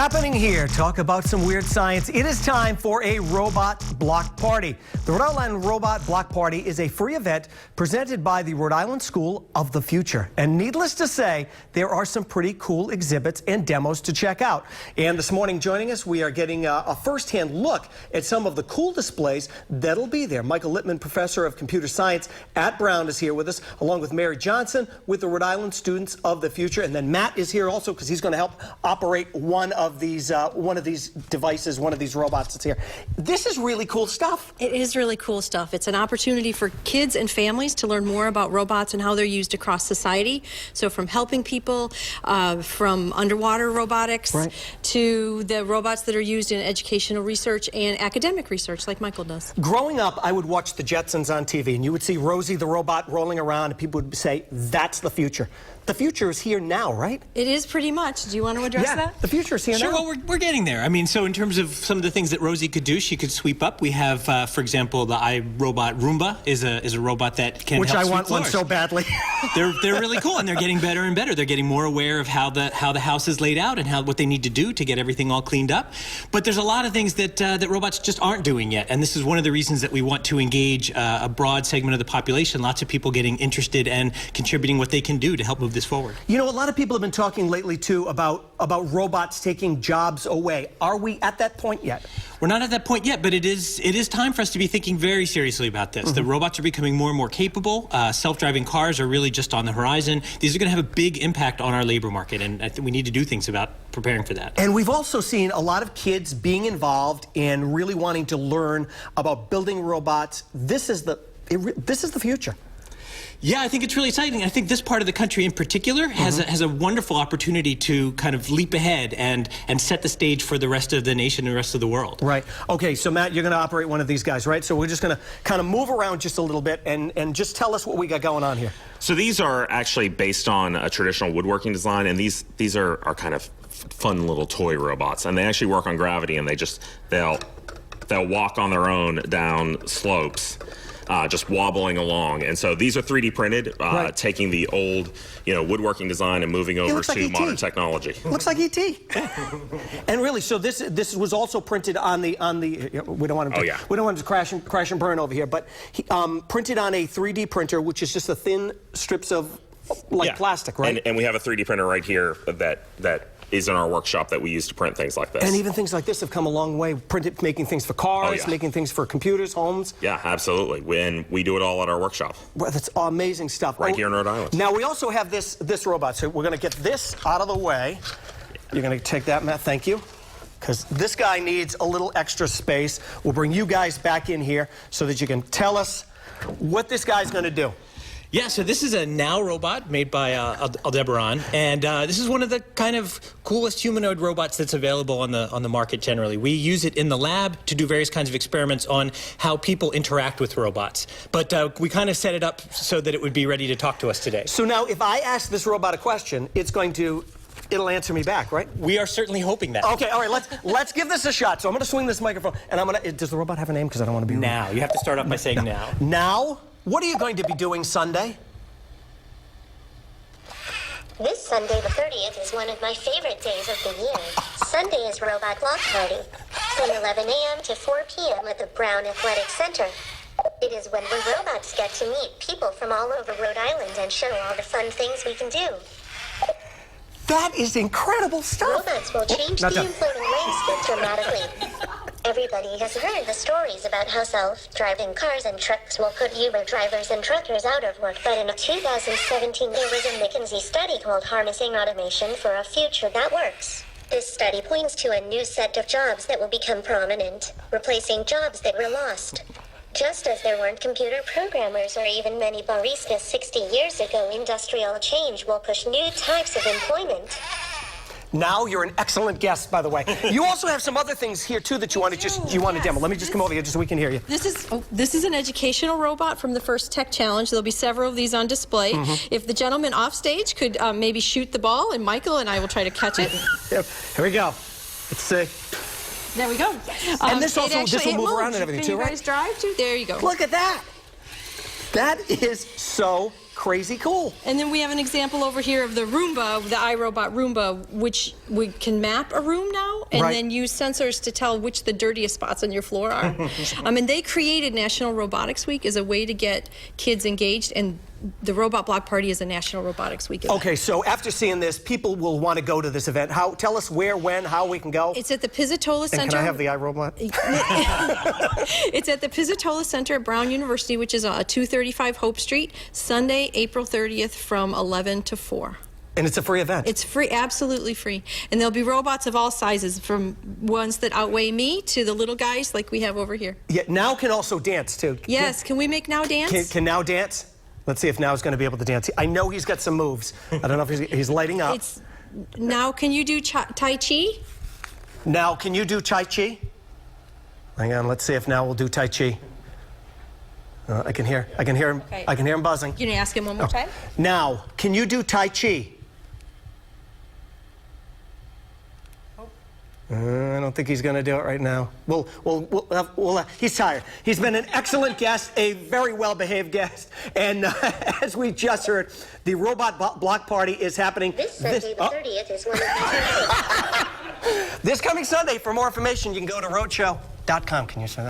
Happening here, talk about some weird science. It is time for a robot block party. The Rhode Island Robot Block Party is a free event presented by the Rhode Island School of the Future. And needless to say, there are some pretty cool exhibits and demos to check out. And this morning joining us, we are getting a first-hand look at some of the cool displays that'll be there. Michael Littman, professor of computer science at Brown, is here with us, along with Mary Johnson with the Rhode Island Students of the Future. And then Matt is here also because he's going to help operate one of these devices, one of these robots that's here. This is really cool stuff. It is really cool stuff. It's an opportunity for kids and families to learn more about robots and how they're used across society. So from helping people, from underwater robotics, right, to the robots that are used in educational research and academic research like Michael does. Growing up, I would watch the Jetsons on TV, and you would see Rosie the robot rolling around, and people would say, that's the future. The future is here now, right? It is pretty much. Do you want to address that? The future is here now. Sure, well, we're getting there. I mean, so in terms of some of the things that Rosie could do, she could sweep up. We have, for example, the iRobot Roomba is a robot that can Which help I want sweep one floors. so badly. They're really cool, and they're getting better and better. They're getting more aware of how the house is laid out and what they need to do to get everything all cleaned up. But there's a lot of things that robots just aren't doing yet, and this is one of the reasons that we want to engage a broad segment of the population. Lots of people getting interested and contributing what they can do to help move this forward. You know, a lot of people have been talking lately too about robots taking jobs away. Are we at that point yet? We're not at that point yet, but it is time for us to be thinking very seriously about this. The robots are becoming more and more capable. Self-driving cars are really just on the horizon. These are going to have a big impact on our labor market, and I think we need to do things about preparing for that. And we've also seen a lot of kids being involved and really wanting to learn about building robots. This is the future. Yeah, I think it's really exciting. I think this part of the country in particular has a wonderful opportunity to kind of leap ahead and set the stage for the rest of the nation and the rest of the world. Right. Okay, so Matt, you're going to operate one of these guys, right? So we're just going to kind of move around just a little bit and just tell us what we got going on here. So these are actually based on a traditional woodworking design, and these are kind of fun little toy robots, and they actually work on gravity, and they'll walk on their own down slopes. Just wobbling along. And so these are 3D printed, right, taking the old, woodworking design and moving over to modern technology. Looks like E.T. And really, so this was also printed on the we don't want him to, we don't want him to crash and burn over here, but printed on a 3D printer, which is just the thin strips of plastic, right? And we have a 3D printer right here that is in our workshop that we use to print things like this. And even things like this have come a long way, making things for cars, making things for computers, homes. Yeah, absolutely. And we do it all at our workshop. Well, that's amazing stuff. Right here in Rhode Island. Now, we also have this robot, so we're going to get this out of the way. You're going to take that, Matt, thank you. Because this guy needs a little extra space. We'll bring you guys back in here so that you can tell us what this guy's going to do. Yeah, so this is a Now robot made by Aldebaran, and this is one of the kind of coolest humanoid robots that's available on the market generally. We use it in the lab to do various kinds of experiments on how people interact with robots. But we kind of set it up so that it would be ready to talk to us today. So now, if I ask this robot a question, it'll answer me back, right? We are certainly hoping that. Okay, all right, let's give this a shot. So I'm going to swing this microphone, and does the robot have a name? Because I don't want to be rude. Now. You have to start off by saying now. Now? What are you going to be doing Sunday? This Sunday the 30th is one of my favorite days of the year. Sunday is Robot Block Party, from 11 a.m. to 4 p.m. at the Brown Athletic Center. It is when we robots get to meet people from all over Rhode Island and show all the fun things we can do. That is incredible stuff. Robots will change the imploding landscape dramatically. Everybody has heard the stories about how self-driving cars and trucks will put Uber drivers and truckers out of work, but in 2017 there was a McKinsey study called Harnessing Automation for a Future That Works. This study points to a new set of jobs that will become prominent, replacing jobs that were lost. Just as there weren't computer programmers or even many baristas 60 years ago, industrial change will push new types of employment. Now you're an excellent guest, by the way. You also have some other things here too that you want to demo. Let me just come over here just so we can hear you. This is an educational robot from the first Tech Challenge. There'll be several of these on display. If the gentleman off stage could maybe shoot the ball, and Michael and I will try to catch it. Here we go. Let's see. There we go. And this will move around and everything too, right? Can you guys drive too? There you go. Look at that. That is so crazy cool. And then we have an example over here of the Roomba, the iRobot Roomba, which we can map a room now and Right. then use sensors to tell which the dirtiest spots on your floor are. And they created National Robotics Week as a way to get kids engaged, and the Robot Block Party is a National Robotics Week event. Okay, so after seeing this, people will want to go to this event. Tell us where, when, how we can go. It's at the Pizzatola And Center. can I have the iRobot? It's at the Pizzatola Center at Brown University, which is 235 Hope Street, Sunday, April 30th from 11 to 4. And it's a free event. It's free, absolutely free. And there'll be robots of all sizes, from ones that outweigh me to the little guys like we have over here. Yeah, Now can also dance, too. Yes, can we make Now dance? Can Now dance? Let's see if Now's going to be able to dance. I know he's got some moves. I don't know if he's lighting up. It's Now, can you do Tai Chi? Now, can you do Tai Chi? Hang on, let's see if Now will do Tai Chi. I can hear him. Okay. I can hear him buzzing. Can you ask him one more time? Now, can you do Tai Chi? I don't think he's going to do it right now. He's tired. He's been an excellent guest, a very well-behaved guest, and as we just heard, the Robot Block Party is happening This Sunday, the 30th, is one of the this coming Sunday. For more information, you can go to roadshow.com. Can you say that?